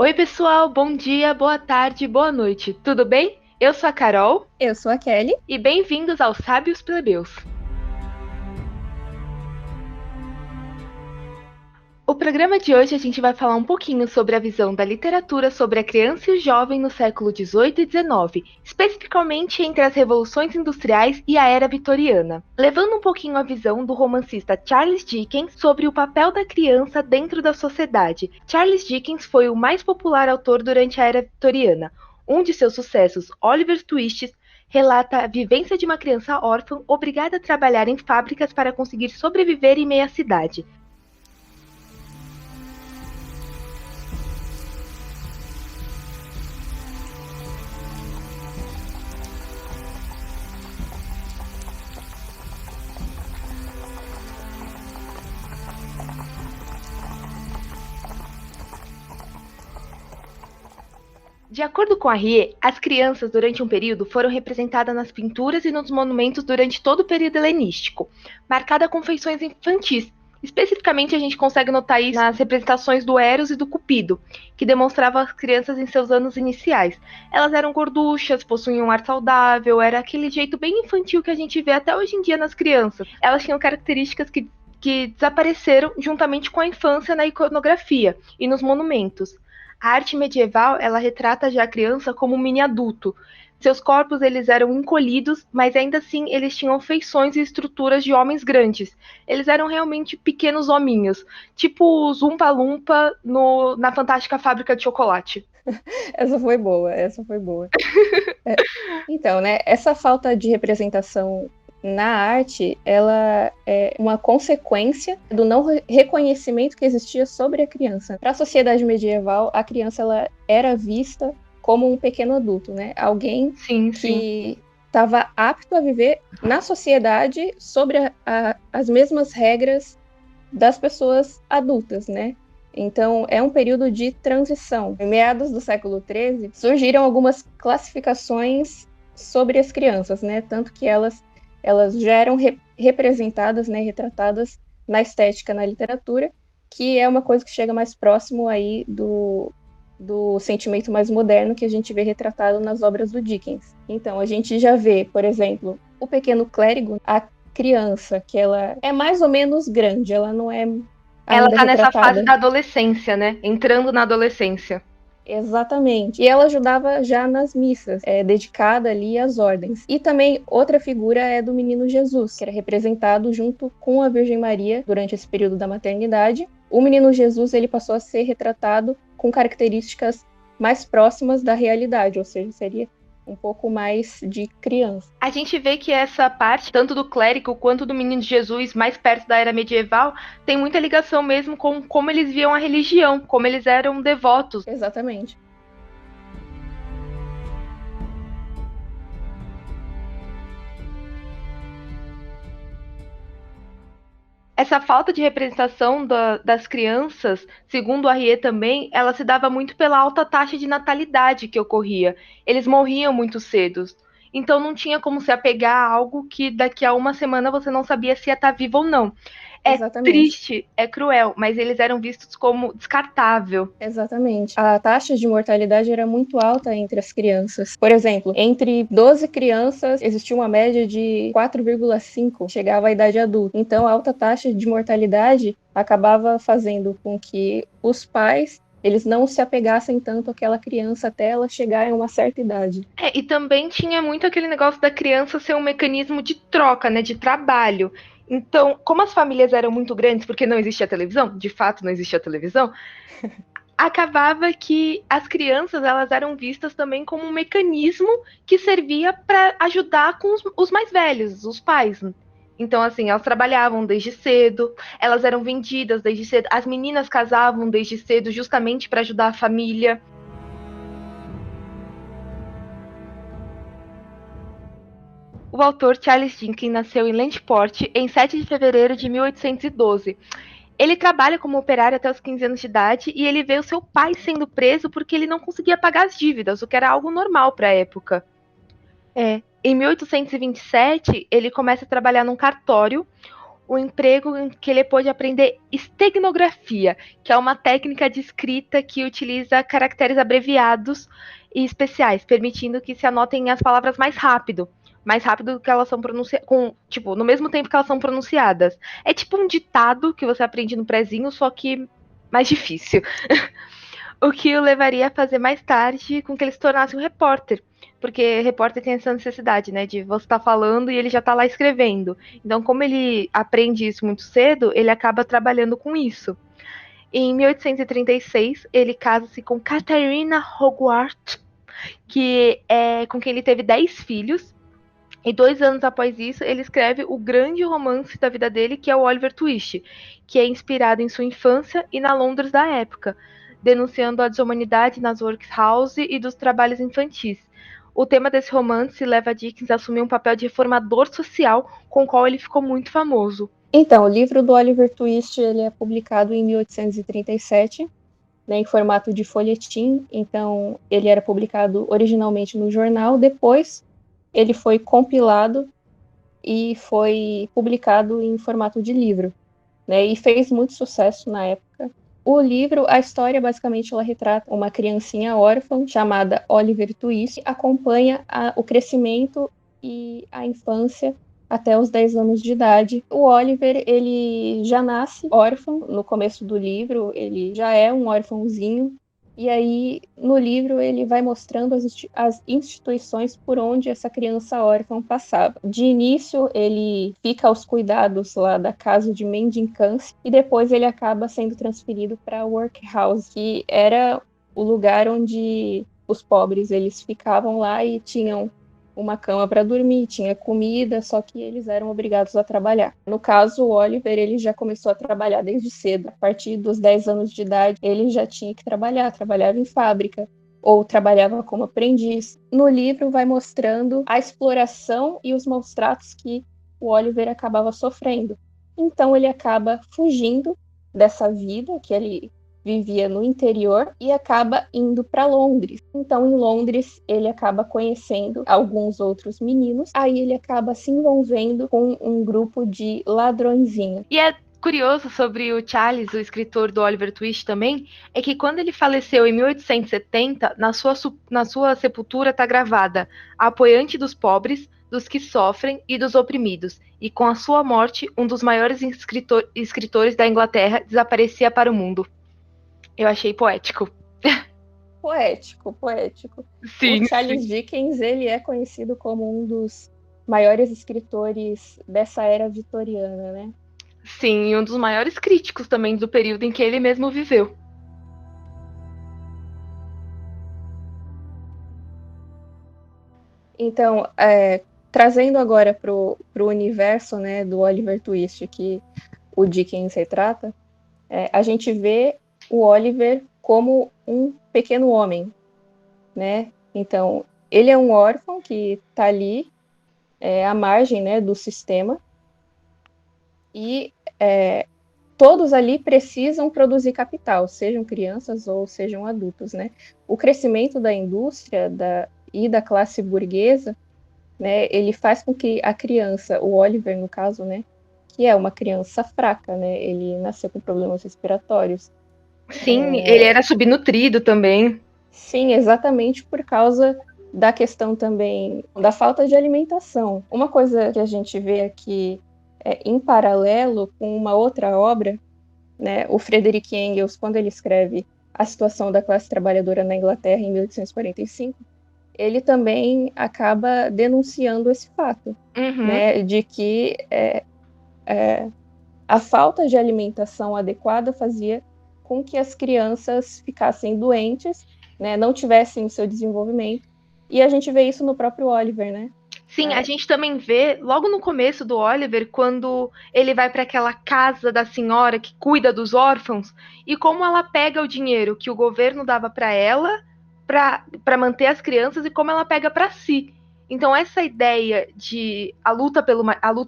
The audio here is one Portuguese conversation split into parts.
Oi, pessoal, bom dia, boa tarde, boa noite, tudo bem? Eu sou a Carol Eu sou a Kelly. e bem-vindos aos Sábios Plebeus. O programa de hoje a gente vai falar um pouquinho sobre a visão da literatura sobre a criança e o jovem no século XVIII e XIX, especificamente entre as revoluções industriais e a era vitoriana, levando um pouquinho a visão do romancista Charles Dickens sobre o papel da criança dentro da sociedade. Charles Dickens foi o mais popular autor durante a era vitoriana. Um de seus sucessos, Oliver Twist, relata a vivência de uma criança órfã obrigada a trabalhar em fábricas para conseguir sobreviver em meia cidade. De acordo com a Rie, as crianças durante um período foram representadas nas pinturas e nos monumentos durante todo o período helenístico, marcada com feições infantis. Especificamente, a gente consegue notar isso nas representações do Eros e do Cupido, que demonstravam as crianças em seus anos iniciais. Elas eram gorduchas, possuíam um ar saudável, era aquele jeito bem infantil que a gente vê até hoje em dia nas crianças. Elas tinham características que desapareceram juntamente com a infância na iconografia e nos monumentos. A arte medieval, ela retrata já a criança como um mini adulto. Seus corpos eles eram encolhidos, mas ainda assim eles tinham feições e estruturas de homens grandes. Eles eram realmente pequenos hominhos, tipo os Umpa Lumpa na Fantástica Fábrica de Chocolate. Essa foi boa, essa foi boa. É, então, né, essa falta de representação na arte, ela é uma consequência do não reconhecimento que existia sobre a criança. Para a sociedade medieval, a criança ela era vista como um pequeno adulto, né? Alguém Sim, sim. que estava apto a viver na sociedade sobre as mesmas regras das pessoas adultas, né? Então, é um período de transição. Em meados do século XIII, surgiram algumas classificações sobre as crianças, né? Tanto que elas já eram representadas, né? Retratadas na estética, na literatura, que é uma coisa que chega mais próximo aí do sentimento mais moderno que a gente vê retratado nas obras do Dickens. Então, a gente já vê, por exemplo, o Pequeno Clérigo, a criança, que ela é mais ou menos grande, ela não é Ela ainda tá nessa fase retratada. da adolescência, né? Entrando na adolescência. Exatamente. E ela ajudava já nas missas, dedicada ali às ordens. E também outra figura é do menino Jesus, que era representado junto com a Virgem Maria durante esse período da maternidade. O menino Jesus ele passou a ser retratado com características mais próximas da realidade, ou seja, seria um pouco mais de criança. A gente vê que essa parte, tanto do clérigo quanto do menino Jesus, mais perto da era medieval, tem muita ligação mesmo com como eles viam a religião, como eles eram devotos. Exatamente. Essa falta de representação das crianças, segundo a Rie também, ela se dava muito pela alta taxa de natalidade que ocorria. Eles morriam muito cedo. Então não tinha como se apegar a algo que daqui a uma semana você não sabia se ia estar vivo ou não. É Exatamente. triste, é cruel, mas eles eram vistos como descartável. Exatamente. A taxa de mortalidade era muito alta entre as crianças. Por exemplo, entre 12 crianças existia uma média de 4,5 chegava à idade adulta. Então, a alta taxa de mortalidade acabava fazendo com que os pais eles não se apegassem tanto àquela criança até ela chegar em uma certa idade. E também tinha muito aquele negócio da criança ser um mecanismo de troca, né, de trabalho. Então, como as famílias eram muito grandes, porque não existia televisão, de fato não existia televisão, acabava que as crianças elas eram vistas também como um mecanismo que servia para ajudar com os mais velhos, os pais. Então, assim, elas trabalhavam desde cedo, elas eram vendidas desde cedo, as meninas casavam desde cedo justamente para ajudar a família. O autor Charles Dickens nasceu em Landport em 7 de fevereiro de 1812. Ele trabalha como operário até os 15 anos de idade e ele vê o seu pai sendo preso porque ele não conseguia pagar as dívidas, o que era algo normal para a época. Em 1827, ele começa a trabalhar num cartório. o emprego em que ele pôde aprender esteganografia, que é uma técnica de escrita que utiliza caracteres abreviados e especiais, permitindo que se anotem as palavras mais rápido do que elas são pronunciadas, tipo, no mesmo tempo que elas são pronunciadas. É tipo um ditado que você aprende no prezinho, só que mais difícil. O que o levaria a fazer mais tarde com que ele se tornasse um repórter. Porque repórter tem essa necessidade, né? De você estar falando e ele já está lá escrevendo. Então, como ele aprende isso muito cedo, ele acaba trabalhando com isso. Em 1836, ele casa-se com Catharina Hogwarts, que é com quem ele teve 10 filhos. E 2 anos após isso, ele escreve o grande romance da vida dele, que é o Oliver Twist, que é inspirado em sua infância e na Londres da época, denunciando a desumanidade nas workhouse e dos trabalhos infantis. O tema desse romance leva Dickens a assumir um papel de reformador social, com o qual ele ficou muito famoso. Então, o livro do Oliver Twist ele é publicado em 1837, né, em formato de folhetim. Então, ele era publicado originalmente no jornal, depois ele foi compilado e foi publicado em formato de livro, né, e fez muito sucesso na época. O livro, a história, basicamente, ela retrata uma criancinha órfã chamada Oliver Twist, que acompanha o crescimento e a infância até os 10 anos de idade. O Oliver, ele já nasce órfão no começo do livro, ele já é um órfãozinho, e aí, no livro, ele vai mostrando as instituições por onde essa criança órfã passava. De início, ele fica aos cuidados lá da casa de mendicância e depois ele acaba sendo transferido para a workhouse, que era o lugar onde os pobres eles ficavam lá e tinham uma cama para dormir, tinha comida, só que eles eram obrigados a trabalhar. No caso, o Oliver, ele já começou a trabalhar desde cedo. A partir dos 10 anos de idade, ele já tinha que trabalhar, trabalhava em fábrica, ou trabalhava como aprendiz. No livro vai mostrando a exploração e os maus tratos que o Oliver acabava sofrendo. Então ele acaba fugindo dessa vida que ele vivia no interior e acaba indo para Londres. Então, em Londres, ele acaba conhecendo alguns outros meninos, aí ele acaba se envolvendo com um grupo de ladrõezinhos. E é curioso sobre o Charles, o escritor do Oliver Twist também, é que quando ele faleceu em 1870, na sua sepultura está gravada apoiante dos pobres, dos que sofrem e dos oprimidos. E com a sua morte, um dos maiores escritores da Inglaterra desaparecia para o mundo. Eu achei poético. Poético. Sim, O Charles Dickens, ele é conhecido como um dos maiores escritores dessa era vitoriana, né? Sim, e um dos maiores críticos também do período em que ele mesmo viveu. Então, trazendo agora para o universo, né, do Oliver Twist, que o Dickens retrata, a gente vê o Oliver como um pequeno homem, né? Então, ele é um órfão que está ali à margem, né, do sistema e todos ali precisam produzir capital, sejam crianças ou sejam adultos, né? O crescimento da indústria e da classe burguesa, né, ele faz com que a criança, o Oliver no caso, né, que é uma criança fraca, né, ele nasceu com problemas respiratórios. Sim, ele era subnutrido também. Sim, exatamente por causa da questão também da falta de alimentação. Uma coisa que a gente vê aqui em paralelo com uma outra obra, né, o Frederick Engels, quando ele escreve A Situação da Classe Trabalhadora na Inglaterra em 1845, ele também acaba denunciando esse fato, né, de que a falta de alimentação adequada fazia com que as crianças ficassem doentes, né, não tivessem o seu desenvolvimento, e a gente vê isso no próprio Oliver, né? Sim, a gente também vê logo no começo do Oliver, quando ele vai para aquela casa da senhora que cuida dos órfãos, e como ela pega o dinheiro que o governo dava para ela para manter as crianças e como ela pega para si. Então essa ideia de a luta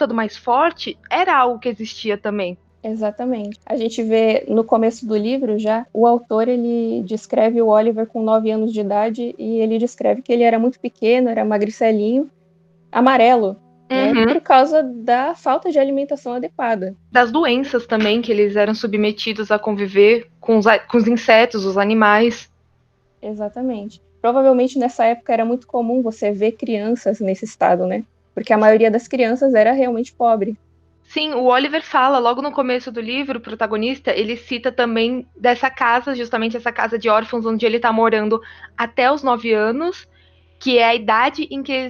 do mais forte era algo que existia também. Exatamente. A gente vê no começo do livro já, o autor ele descreve o Oliver com 9 anos de idade e ele descreve que ele era muito pequeno, era magricelinho, amarelo, né? Uhum. Por causa da falta de alimentação adequada. Das doenças também que eles eram submetidos a conviver com os insetos, os animais. Exatamente. Provavelmente nessa época era muito comum você ver crianças nesse estado, né? Porque a maioria das crianças era realmente pobre. Sim, o Oliver fala logo no começo do livro, o protagonista, ele cita também dessa casa, justamente essa casa de órfãos, onde ele tá morando até os 9 anos, que é a idade em que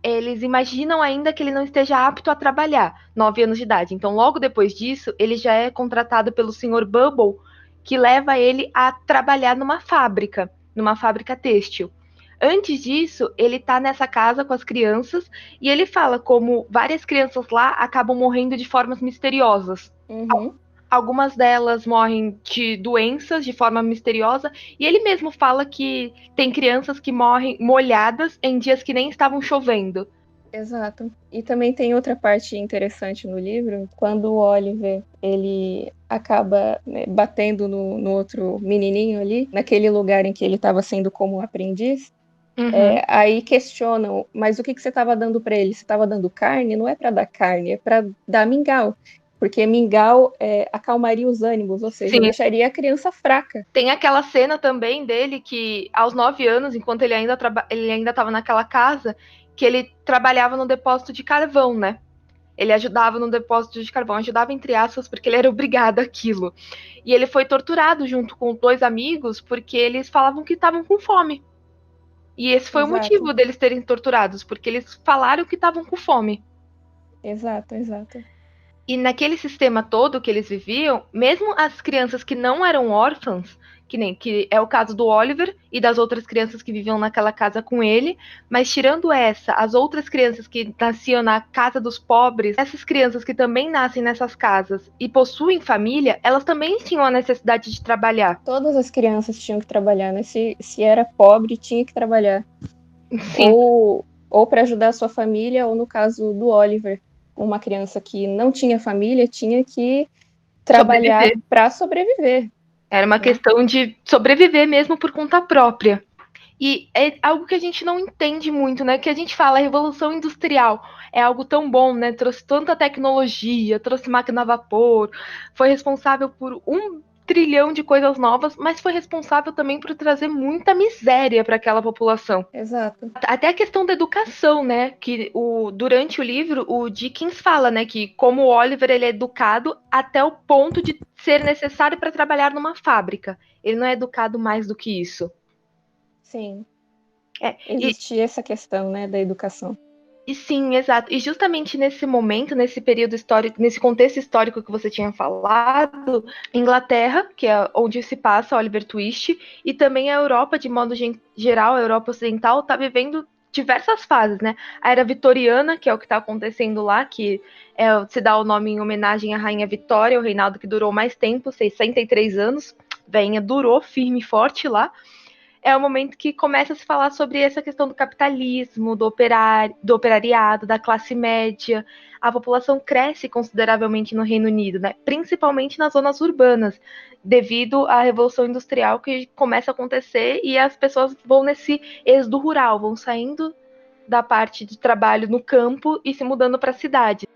eles imaginam ainda que ele não esteja apto a trabalhar, 9 anos de idade. Então, logo depois disso, ele já é contratado pelo Sr. Bubble, que leva ele a trabalhar numa fábrica têxtil. Antes disso, ele tá nessa casa com as crianças e ele fala como várias crianças lá acabam morrendo de formas misteriosas. Uhum. Algumas delas morrem de doenças de forma misteriosa, e ele mesmo fala que tem crianças que morrem molhadas em dias que nem estavam chovendo. Exato. E também tem outra parte interessante no livro, quando o Oliver, ele acaba, né, batendo no outro menininho ali, naquele lugar em que ele estava sendo como aprendiz. Uhum. Aí questionam, mas o que você estava dando para ele? Você estava dando carne? Não é para dar carne, é para dar mingau. Porque mingau acalmaria os ânimos, ou seja, Sim. deixaria a criança fraca. Tem aquela cena também dele que, aos 9 anos, enquanto ele ainda estava naquela casa, que ele trabalhava no depósito de carvão, né? Ele ajudava no depósito de carvão, ajudava entre aspas, porque ele era obrigado àquilo. E ele foi torturado junto com 2 amigos porque eles falavam que estavam com fome. E esse foi o Exato, motivo deles terem torturados, porque eles falaram que estavam com fome. exato, exato. E naquele sistema todo que eles viviam, mesmo as crianças que não eram órfãs, que é o caso do Oliver e das outras crianças que viviam naquela casa com ele, mas tirando essa, as outras crianças que nasciam na casa dos pobres, essas crianças que também nascem nessas casas e possuem família, elas também tinham a necessidade de trabalhar. Todas as crianças tinham que trabalhar, né? Se era pobre, tinha que trabalhar. Sim, Ou para ajudar a sua família, ou no caso do Oliver, uma criança que não tinha família tinha que trabalhar sobreviver. para sobreviver, Era uma né? questão de sobreviver mesmo por conta própria. E é algo que a gente não entende muito, né? Que a gente fala, a Revolução Industrial é algo tão bom, né? Trouxe tanta tecnologia, trouxe máquina a vapor, foi responsável por 1 trilhão de coisas novas, mas foi responsável também por trazer muita miséria para aquela população. Exato. Até a questão da educação, né? Que durante o livro, o Dickens fala, né? Que como o Oliver ele é educado até o ponto de ser necessário para trabalhar numa fábrica. Ele não é educado mais do que isso. Sim, É, existia essa questão, né, da educação. e sim, exato. E justamente nesse momento, nesse período histórico, nesse contexto histórico que você tinha falado, Inglaterra, que é onde se passa Oliver Twist, e também a Europa, de modo geral, a Europa Ocidental, está vivendo diversas fases, né? A era vitoriana, que é o que está acontecendo lá, que se dá o nome em homenagem à Rainha Vitória, o reinado que durou mais tempo, 63 anos. Veinha durou firme e forte lá. É o momento que começa a se falar sobre essa questão do capitalismo, do operariado, da classe média. A população cresce consideravelmente no Reino Unido, né? Principalmente nas zonas urbanas, devido à Revolução Industrial que começa a acontecer e as pessoas vão nesse êxodo rural, vão saindo da parte de trabalho no campo e se mudando para a cidade.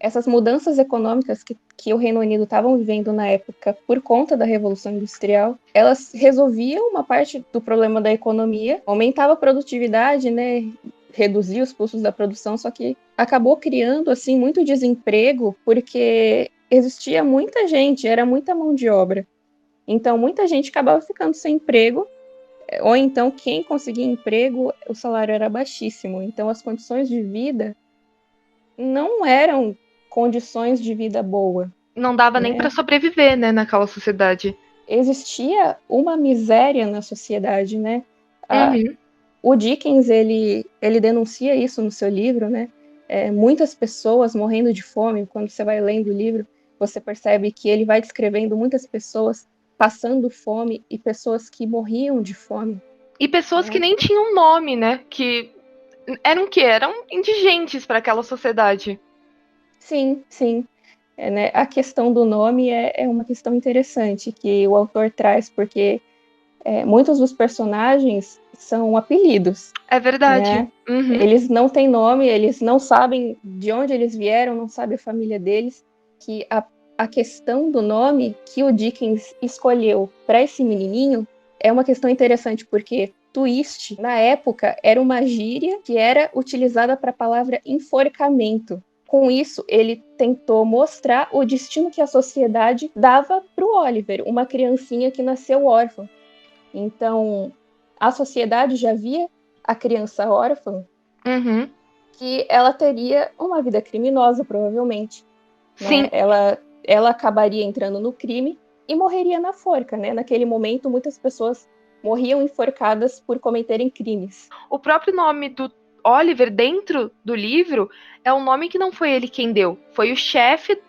Essas mudanças econômicas que o Reino Unido estavam vivendo na época por conta da Revolução Industrial, elas resolviam uma parte do problema da economia, aumentava a produtividade, né, reduzia os custos da produção, só que acabou criando assim muito desemprego porque existia muita gente, era muita mão de obra. Então muita gente acabava ficando sem emprego, ou então quem conseguia emprego, o salário era baixíssimo. Então as condições de vida não eram condições de vida boa, Não dava nem para né? sobreviver, né, naquela sociedade. Existia uma miséria na sociedade, né? Uhum. O Dickens, ele denuncia isso no seu livro, né? Muitas pessoas morrendo de fome. Quando você vai lendo o livro, você percebe que ele vai descrevendo muitas pessoas passando fome e pessoas que morriam de fome, E pessoas que né? nem tinham nome, né? Que eram o quê? Eram indigentes para aquela sociedade. Sim, sim. né, a questão do nome é uma questão interessante que o autor traz, porque muitos dos personagens são apelidos, É verdade. né? Uhum. Eles não têm nome, eles não sabem de onde eles vieram, não sabem a família deles, que a questão do nome que o Dickens escolheu para esse menininho é uma questão interessante, porque twist, na época, era uma gíria que era utilizada para a palavra enforcamento. Com isso, ele tentou mostrar o destino que a sociedade dava para o Oliver, uma criancinha que nasceu órfã. Então, a sociedade já via a criança órfã Uhum. que ela teria uma vida criminosa, provavelmente, né? Sim. Ela acabaria entrando no crime e morreria na forca, né? Naquele momento, muitas pessoas morriam enforcadas por cometerem crimes. O próprio nome do Oliver dentro do livro é um nome que não foi ele quem deu. Foi o chefe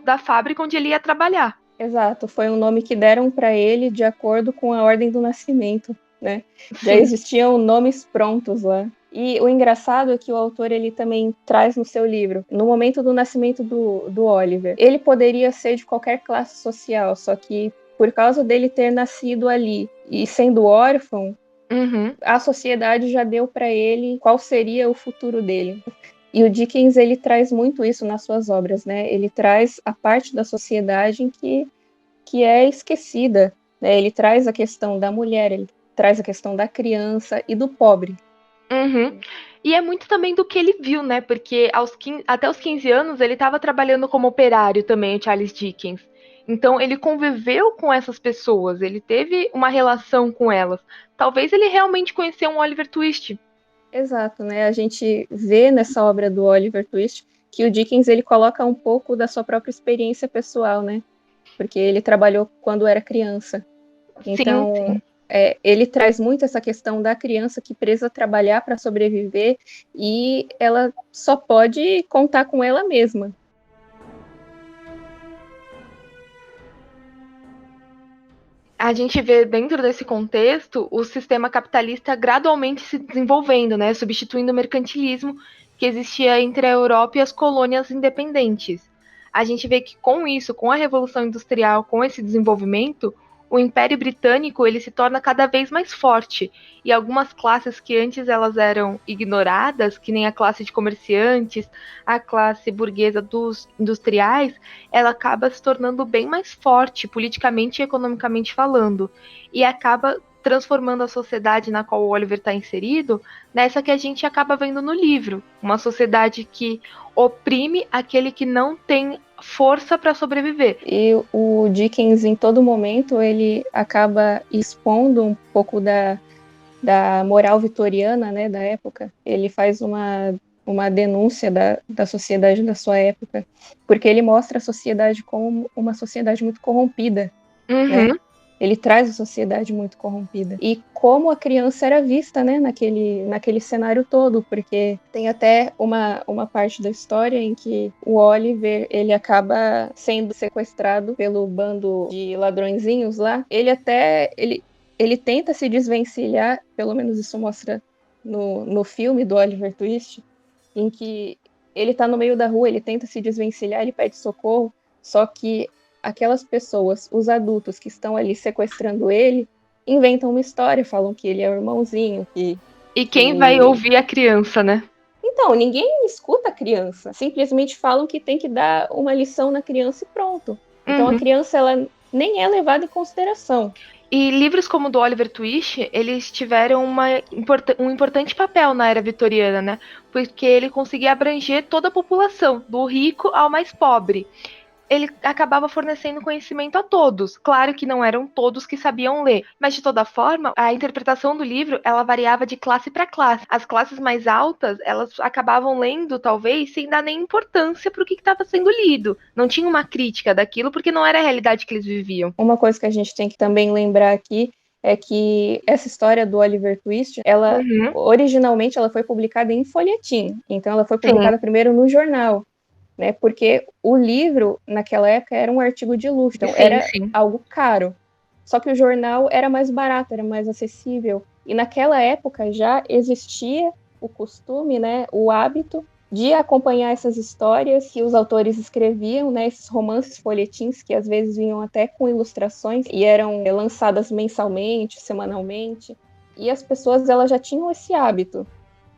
da fábrica onde ele ia trabalhar. Exato, foi um nome que deram para ele de acordo com a ordem do nascimento, né? Já Sim. existiam nomes prontos lá. E o engraçado é que o autor ele também traz no seu livro, no momento do nascimento do Oliver, ele poderia ser de qualquer classe social, só que por causa dele ter nascido ali e sendo órfão, Uhum. a sociedade já deu para ele qual seria o futuro dele. E o Dickens ele traz muito isso nas suas obras, né? Ele traz a parte da sociedade que é esquecida, né? Ele traz a questão da mulher, ele traz a questão da criança e do pobre. Uhum. E é muito também do que ele viu, né? Porque até os 15 anos ele estava trabalhando como operário também, o Charles Dickens. Então ele conviveu com essas pessoas, ele teve uma relação com elas. Talvez ele realmente conheceu um Oliver Twist. Exato, né? A gente vê nessa obra do Oliver Twist que o Dickens ele coloca um pouco da sua própria experiência pessoal, né? Porque ele trabalhou quando era criança. Sim, Então, sim. ele traz muito essa questão da criança que precisa trabalhar para sobreviver e ela só pode contar com ela mesma. A gente vê dentro desse contexto o sistema capitalista gradualmente se desenvolvendo, né, substituindo o mercantilismo que existia entre a Europa e as colônias independentes. A gente vê que com isso, com a Revolução Industrial, com esse desenvolvimento, o Império Britânico ele se torna cada vez mais forte e algumas classes que antes elas eram ignoradas, que nem a classe de comerciantes, a classe burguesa dos industriais, ela acaba se tornando bem mais forte politicamente e economicamente falando e acaba transformando a sociedade na qual o Oliver está inserido nessa que a gente acaba vendo no livro, uma sociedade que oprime aquele que não tem força para sobreviver. E o Dickens, em todo momento, ele acaba expondo um pouco da moral vitoriana, né, da época. Ele faz uma denúncia da sociedade da sua época, porque ele mostra a sociedade como uma sociedade muito corrompida, né? Uhum. Ele traz a sociedade muito corrompida. E como a criança era vista, né, naquele cenário todo, porque tem até uma parte da história em que o Oliver, ele acaba sendo sequestrado pelo bando de ladrõezinhos lá. Ele tenta se desvencilhar, pelo menos isso mostra no filme do Oliver Twist, em que ele tá no meio da rua, ele tenta se desvencilhar, ele pede socorro, só que aquelas pessoas, os adultos que estão ali sequestrando ele, inventam uma história, falam que ele é o irmãozinho, E quem vai que... ouvir a criança, né? Então, ninguém escuta a criança, simplesmente falam que tem que dar uma lição na criança e pronto. Então a Uhum. criança, ela nem é levada em consideração. E livros como o do Oliver Twist, eles tiveram um importante papel na era vitoriana, né? Porque ele conseguia abranger toda a população, do rico ao mais pobre. Ele acabava fornecendo conhecimento a todos. Claro que não eram todos que sabiam ler, mas de toda forma, a interpretação do livro, ela variava de classe para classe. As classes mais altas, elas acabavam lendo talvez sem dar nem importância para o que estava sendo lido. Não tinha uma crítica daquilo porque não era a realidade que eles viviam. Uma coisa que a gente tem que também lembrar aqui é que essa história do Oliver Twist, ela Uhum. originalmente ela foi publicada em folhetim. Então ela foi Sim, publicada primeiro no jornal, né? Porque o livro naquela época era um artigo de luxo, então sim, era sim. algo caro. Só que o jornal era mais barato, era mais acessível. E naquela época já existia o costume, né, o hábito de acompanhar essas histórias que os autores escreviam, né, esses romances folhetins que às vezes vinham até com ilustrações e eram lançadas mensalmente, semanalmente, e as pessoas elas já tinham esse hábito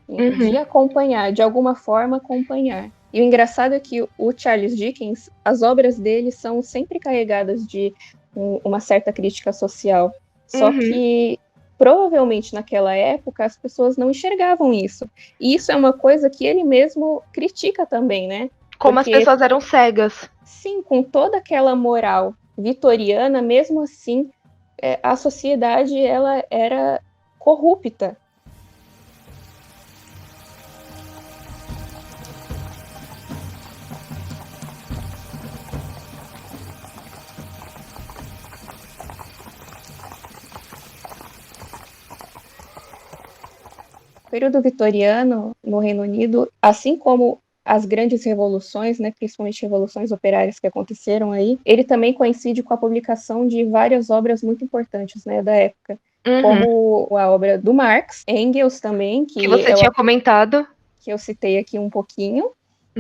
de acompanhar, de alguma forma acompanhar. E o engraçado é que o Charles Dickens, as obras dele são sempre carregadas de uma certa crítica social, só que provavelmente naquela época as pessoas não enxergavam isso. E isso é uma coisa que ele mesmo critica também, né? Como as pessoas eram cegas. Sim, com toda aquela moral vitoriana, mesmo assim, a sociedade ela era corrupta. O período vitoriano no Reino Unido, assim como as grandes revoluções, né, principalmente revoluções operárias que aconteceram aí, ele também coincide com a publicação de várias obras muito importantes, né, da época, como a obra do Marx, Engels também, que você tinha comentado, que eu citei aqui um pouquinho,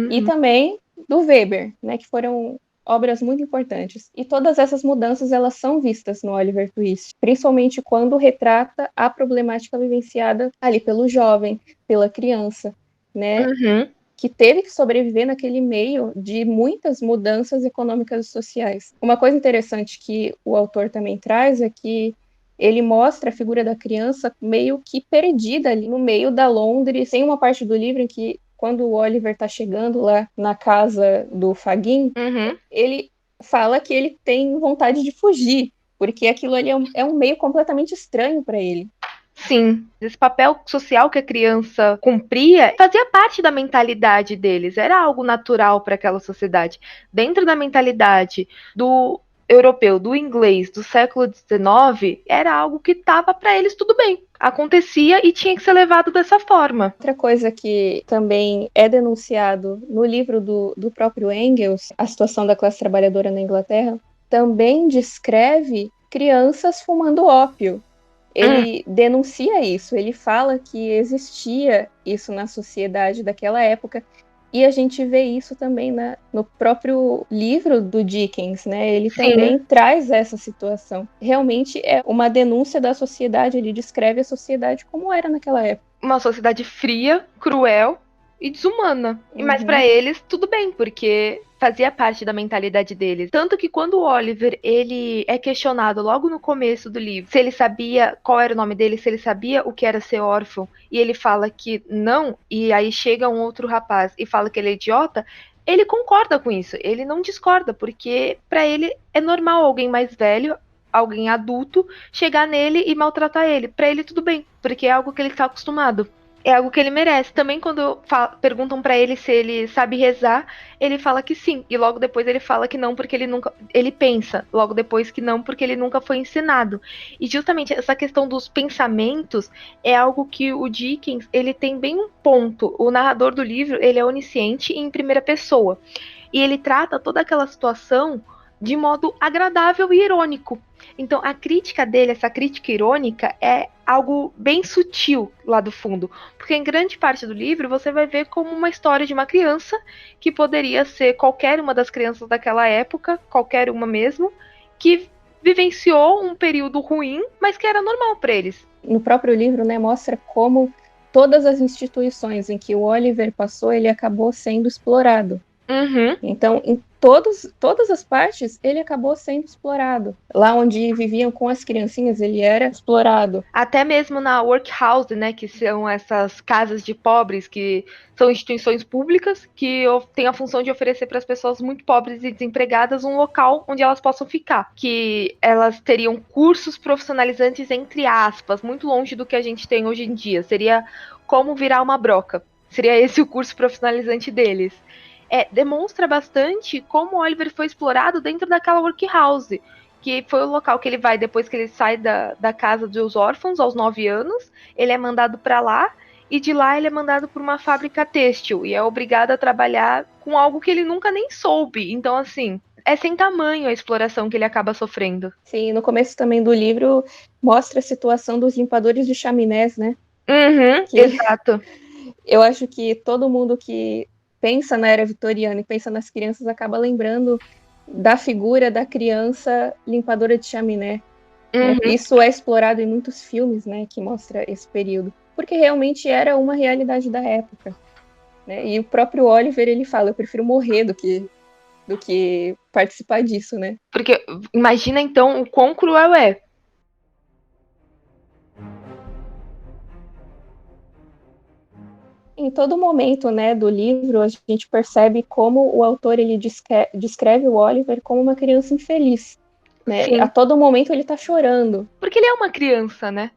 e também do Weber, né, que foram obras muito importantes. E todas essas mudanças, elas são vistas no Oliver Twist, principalmente quando retrata a problemática vivenciada ali pelo jovem, pela criança, né, que teve que sobreviver naquele meio de muitas mudanças econômicas e sociais. Uma coisa interessante que o autor também traz é que ele mostra a figura da criança meio que perdida ali no meio da Londres. Tem uma parte do livro em que, quando o Oliver está chegando lá na casa do Fagin, ele fala que ele tem vontade de fugir, porque aquilo ali é um meio completamente estranho para ele. Sim, esse papel social que a criança cumpria fazia parte da mentalidade deles, era algo natural para aquela sociedade. Dentro da mentalidade do europeu, do inglês do século XIX, era algo que estava para eles tudo bem. Acontecia e tinha que ser levado dessa forma. Outra coisa que também é denunciado no livro do próprio Engels, A Situação da Classe Trabalhadora na Inglaterra, também descreve crianças fumando ópio. Ele denuncia isso, ele fala que existia isso na sociedade daquela época, e a gente vê isso também no próprio livro do Dickens, né? Ele também traz essa situação. Realmente é uma denúncia da sociedade, ele descreve a sociedade como era naquela época. Uma sociedade fria, cruel e desumana. Mas para eles, tudo bem, porque fazia parte da mentalidade deles. Tanto que quando o Oliver, ele é questionado logo no começo do livro, se ele sabia qual era o nome dele, se ele sabia o que era ser órfão, e ele fala que não, e aí chega um outro rapaz e fala que ele é idiota, ele concorda com isso, ele não discorda, porque para ele é normal alguém mais velho, alguém adulto, chegar nele e maltratar ele. Para ele tudo bem, porque é algo que ele está acostumado. É algo que ele merece. Também quando perguntam para ele se ele sabe rezar, ele fala que sim. E logo depois ele fala que não, porque ele pensa logo depois que não, porque ele nunca foi ensinado. E justamente essa questão dos pensamentos é algo que o Dickens, ele tem bem um ponto. O narrador do livro, ele é onisciente e em primeira pessoa. E ele trata toda aquela situação de modo agradável e irônico. Então, a crítica dele, essa crítica irônica, é algo bem sutil lá do fundo. Porque em grande parte do livro você vai ver como uma história de uma criança, que poderia ser qualquer uma das crianças daquela época, qualquer uma mesmo, que vivenciou um período ruim, mas que era normal para eles. No próprio livro, né, mostra como todas as instituições em que o Oliver passou, ele acabou sendo explorado. Então, em todas as partes, ele acabou sendo explorado. Lá onde viviam com as criancinhas, ele era explorado. Até mesmo na workhouse, né, que são essas casas de pobres, que são instituições públicas, que têm a função de oferecer para as pessoas muito pobres e desempregadas um local onde elas possam ficar. Que elas teriam cursos profissionalizantes, entre aspas, muito longe do que a gente tem hoje em dia. Seria como virar uma broca. Seria esse o curso profissionalizante deles. Demonstra bastante como o Oliver foi explorado dentro daquela workhouse, que foi o local que ele vai depois que ele sai da casa dos órfãos aos 9 anos, ele é mandado para lá, e de lá ele é mandado para uma fábrica têxtil, e é obrigado a trabalhar com algo que ele nunca nem soube. Então, assim, é sem tamanho a exploração que ele acaba sofrendo. Sim, no começo também do livro mostra a situação dos limpadores de chaminés, né? Exato. Eu acho que todo mundo que pensa na era vitoriana e pensa nas crianças acaba lembrando da figura da criança limpadora de chaminé. Né? Uhum. Isso é explorado em muitos filmes, né, que mostra esse período, porque realmente era uma realidade da época. Né? E o próprio Oliver, ele fala, eu prefiro morrer do que participar disso, né? Porque imagina então o quão cruel é. Em todo momento, né, do livro, a gente percebe como o autor ele descreve o Oliver como uma criança infeliz. Né? A Sim. todo momento ele está chorando. Porque ele é uma criança, né?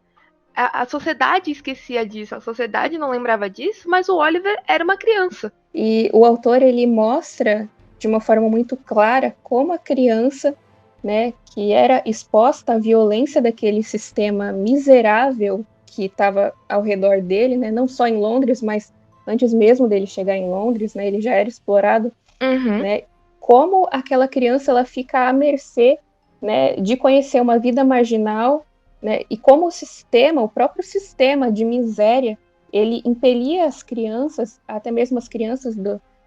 A sociedade esquecia disso, a sociedade não lembrava disso, mas o Oliver era uma criança. E o autor ele mostra de uma forma muito clara como a criança, né, que era exposta à violência daquele sistema miserável que estava ao redor dele, né, não só em Londres, mas antes mesmo dele chegar em Londres, né, ele já era explorado, Uhum. né, como aquela criança ela fica à mercê, né, de conhecer uma vida marginal, né, e como o sistema, o próprio sistema de miséria, ele impelia as crianças, até mesmo as crianças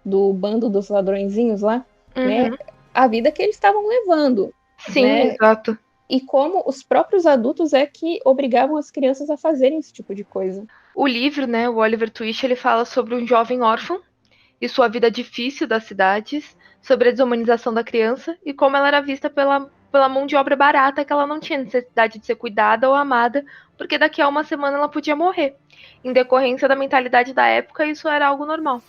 do bando dos ladrõezinhos lá, né, Uhum. a vida que eles estavam levando, Sim, né, exato. e como os próprios adultos é que obrigavam as crianças a fazerem esse tipo de coisa. O livro, né, o Oliver Twist, ele fala sobre um jovem órfão e sua vida difícil das cidades, sobre a desumanização da criança e como ela era vista pela mão de obra barata, que ela não tinha necessidade de ser cuidada ou amada, porque daqui a uma semana ela podia morrer. Em decorrência da mentalidade da época, isso era algo normal.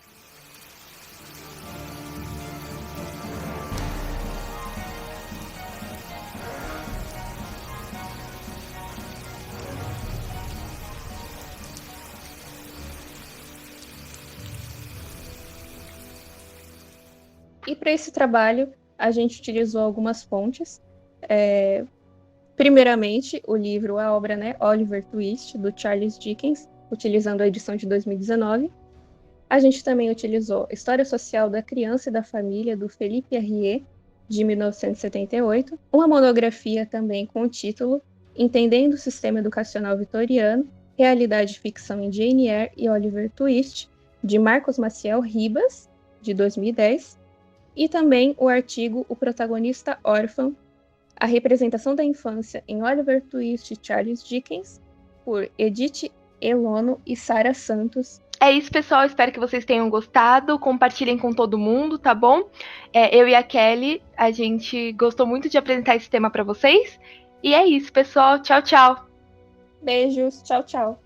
E para esse trabalho, a gente utilizou algumas fontes. Primeiramente, o livro, a obra, né, Oliver Twist, do Charles Dickens, utilizando a edição de 2019. A gente também utilizou História Social da Criança e da Família, do Felipe Arrier, de 1978. Uma monografia também com o título Entendendo o Sistema Educacional Vitoriano, Realidade e Ficção em Jane Eyre e Oliver Twist, de Marcos Maciel Ribas, de 2010. E também o artigo O Protagonista Órfão, a representação da infância em Oliver Twist e Charles Dickens, por Edith Elono e Sara Santos. É isso, pessoal. Espero que vocês tenham gostado. Compartilhem com todo mundo, tá bom? Eu e a Kelly, a gente gostou muito de apresentar esse tema para vocês. E é isso, pessoal. Tchau, tchau. Beijos, tchau, tchau.